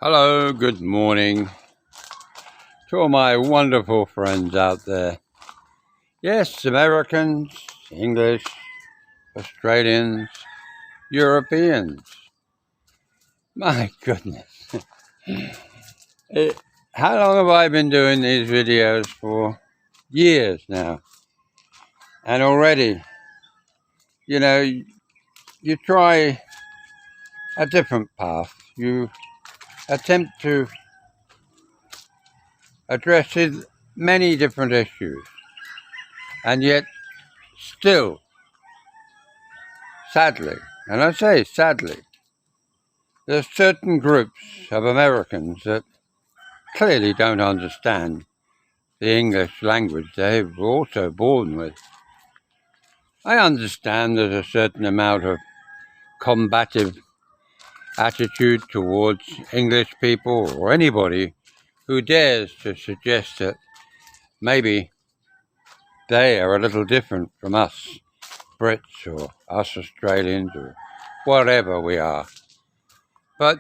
Hello, good morning to all my wonderful friends out there. Yes, Americans, English, Australians, Europeans. My goodness. It, how long have I been doing these videos for? Years now. And already, you know, you try a different path. You attempt to address many different issues. And yet, still, sadly, and I say sadly, there's certain groups of Americans that clearly don't understand the English language they were also born with. I understand there's a certain amount of combative attitude towards English people or anybody who dares to suggest that maybe they are a little different from us Brits or us Australians or whatever we are. But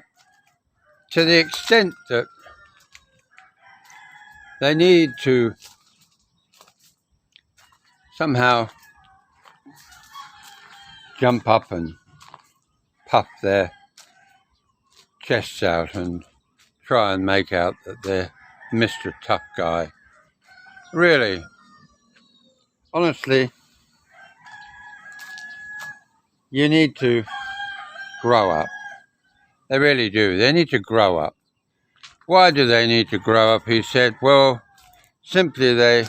to the extent that they need to somehow jump up and puff their chests out and try and make out that they're Mr. Tough Guy. Really, honestly, you need to grow up. They really do. They need to grow up. Why do they need to grow up? He said, well, simply they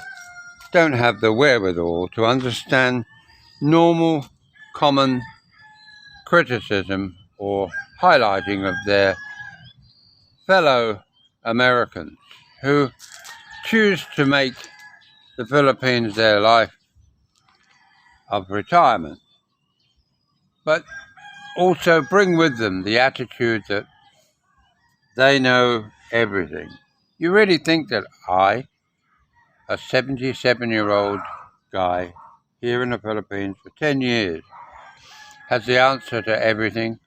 don't have the wherewithal to understand normal, common criticism or highlighting of their fellow Americans who choose to make the Philippines their life of retirement, but also bring with them the attitude that they know everything. You really think that I, a 77-year-old guy here in the Philippines for 10 years, has the answer to everything?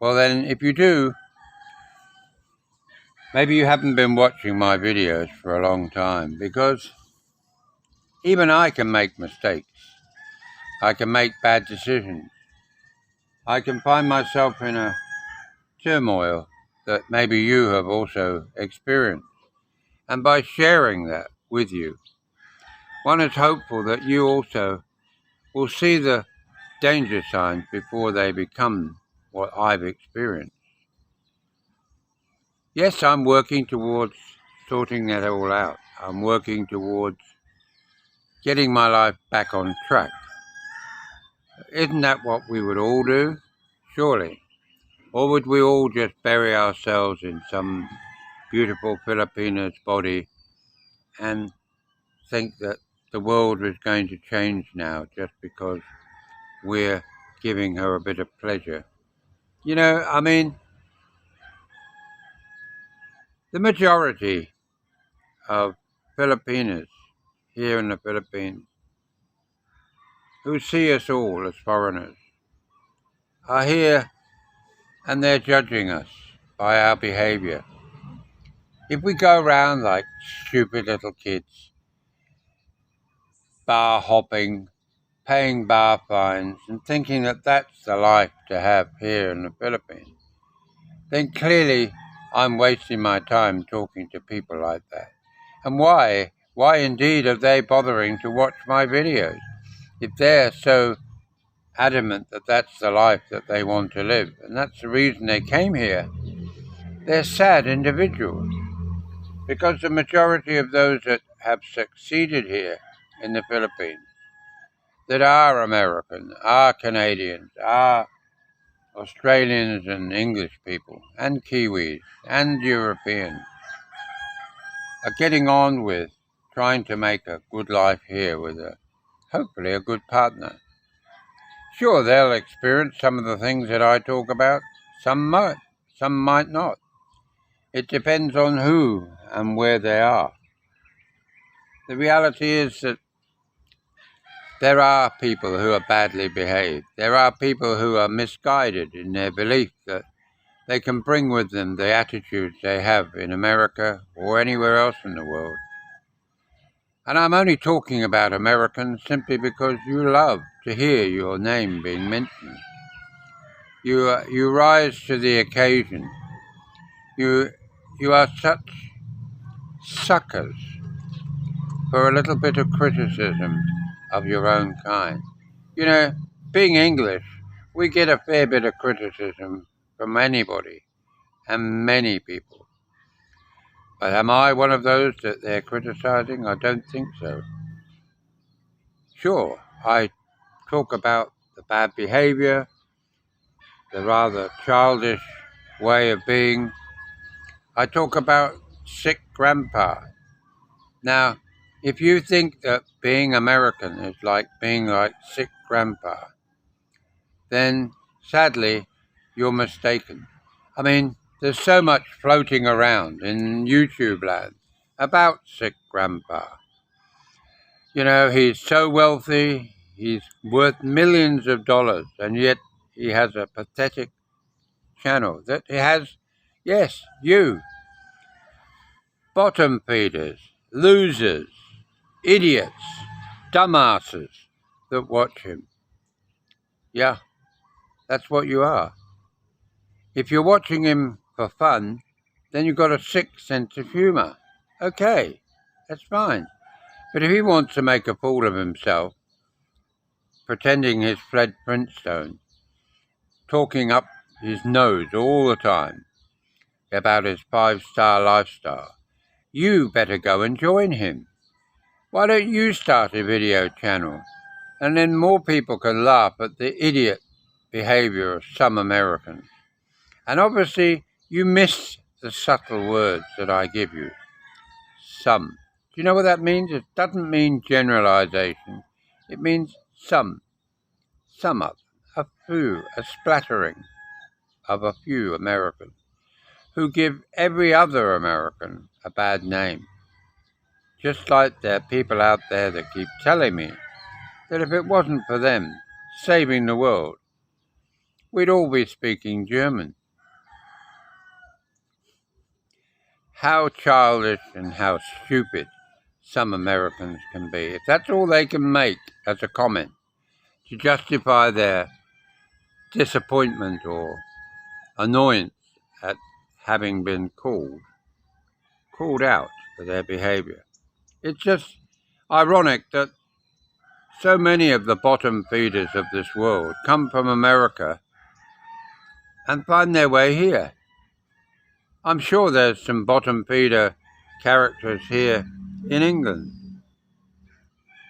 Well then, if you do, maybe you haven't been watching my videos for a long time, because even I can make mistakes. I can make bad decisions. I can find myself in a turmoil that maybe you have also experienced. And by sharing that with you, one is hopeful that you also will see the danger signs before they become what I've experienced. Yes, I'm working towards sorting that all out. I'm working towards getting my life back on track. Isn't that what we would all do? Surely. Or would we all just bury ourselves in some beautiful Filipina's body and think that the world is going to change now just because we're giving her a bit of pleasure? You know, I mean, the majority of Filipinas here in the Philippines who see us all as foreigners are here and they're judging us by our behaviour. If we go around like stupid little kids, bar hopping, paying bar fines and thinking that that's the life to have here in the Philippines, then clearly I'm wasting my time talking to people like that. And why? Why indeed are they bothering to watch my videos if they're so adamant that that's the life that they want to live? And that's the reason they came here. They're sad individuals, because the majority of those that have succeeded here in the Philippines, that are American, are Canadians, are Australians and English people, and Kiwis, and Europeans, are getting on with trying to make a good life here with hopefully a good partner. Sure, they'll experience some of the things that I talk about. Some might not. It depends on who and where they are. The reality is that there are people who are badly behaved. There are people who are misguided in their belief that they can bring with them the attitudes they have in America or anywhere else in the world. And I'm only talking about Americans simply because you love to hear your name being mentioned. You rise to the occasion. You are such suckers for a little bit of criticism of your own kind. You know, being English, we get a fair bit of criticism from anybody and many people. But am I one of those that they're criticizing? I don't think so. Sure, I talk about the bad behaviour, the rather childish way of being. I talk about sick grandpa. Now, if you think that being American is like being like sick grandpa, then sadly you're mistaken. I mean, there's so much floating around in YouTube land about sick grandpa. You know, he's so wealthy, he's worth millions of dollars, and yet he has a pathetic channel that has, yes, you, bottom feeders, losers, idiots, dumbasses that watch him. Yeah, that's what you are. If you're watching him for fun, then you've got a sick sense of humour. Okay, that's fine. But if he wants to make a fool of himself, pretending he's Fred Flintstone, talking up his nose all the time about his 5-star lifestyle, you better go and join him. Why don't you start a video channel? And then more people can laugh at the idiot behaviour of some Americans. And obviously, you miss the subtle words that I give you. Some. Do you know what that means? It doesn't mean generalization. It means some. Some of, a few, a splattering of a few Americans who give every other American a bad name. Just like there are people out there that keep telling me that if it wasn't for them saving the world, we'd all be speaking German. How childish and how stupid some Americans can be. If that's all they can make as a comment to justify their disappointment or annoyance at having been called out for their behaviour. It's just ironic that so many of the bottom feeders of this world come from America and find their way here. I'm sure there's some bottom feeder characters here in England,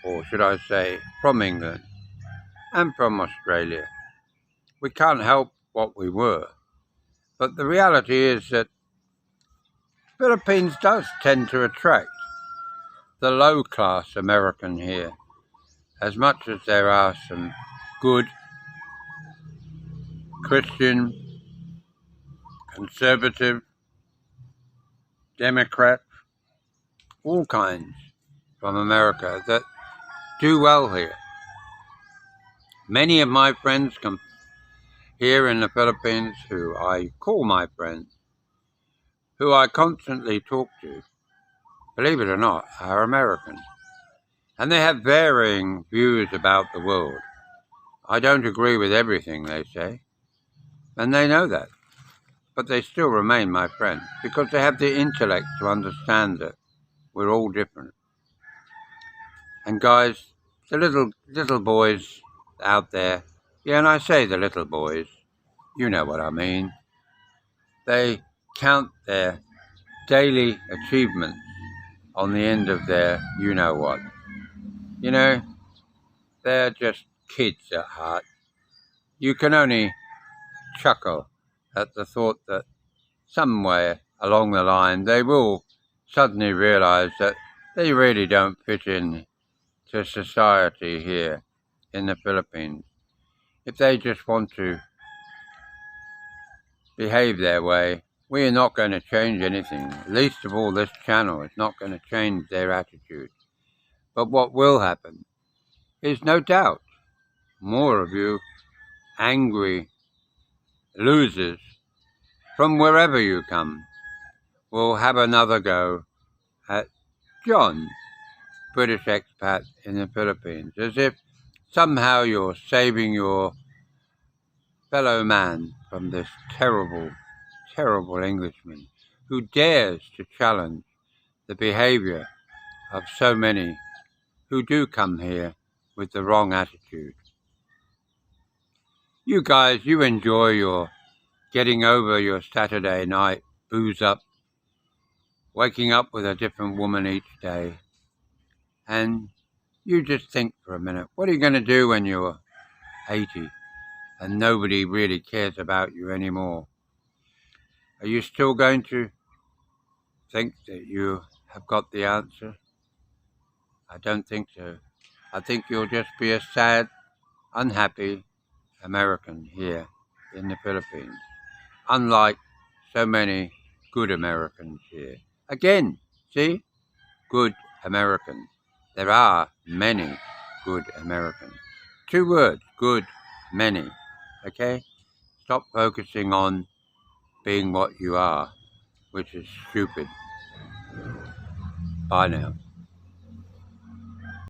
or should I say from England and from Australia. We can't help what we were, but the reality is that Philippines does tend to attract the low-class American here, as much as there are some good Christian, conservative, Democrat, all kinds from America that do well here. Many of my friends come here in the Philippines who I call my friends, who I constantly talk to, believe it or not, are American. And they have varying views about the world. I don't agree with everything they say, and they know that. But they still remain my friends because they have the intellect to understand that we're all different. And guys, the little boys out there, yeah, and I say the little boys, you know what I mean. They count their daily achievements on the end of their you-know-what. You know, they're just kids at heart. You can only chuckle at the thought that somewhere along the line they will suddenly realize that they really don't fit in to society here in the Philippines. If they just want to behave their way, we are not going to change anything. Least of all, this channel is not going to change their attitude. But what will happen is no doubt more of you angry losers from wherever you come, will have another go at John, British expat in the Philippines, as if somehow you're saving your fellow man from this terrible, terrible Englishman who dares to challenge the behaviour of so many who do come here with the wrong attitude. You guys, you enjoy your getting over your Saturday night booze up, waking up with a different woman each day, and you just think for a minute, what are you going to do when you're 80 and nobody really cares about you anymore? Are you still going to think that you have got the answer? I don't think so. I think you'll just be a sad, unhappy American here in the Philippines, unlike so many good Americans here. Again, see? Good Americans. There are many good Americans. 2 words, good, many. Okay? Stop focusing on being what you are, which is stupid. Bye now.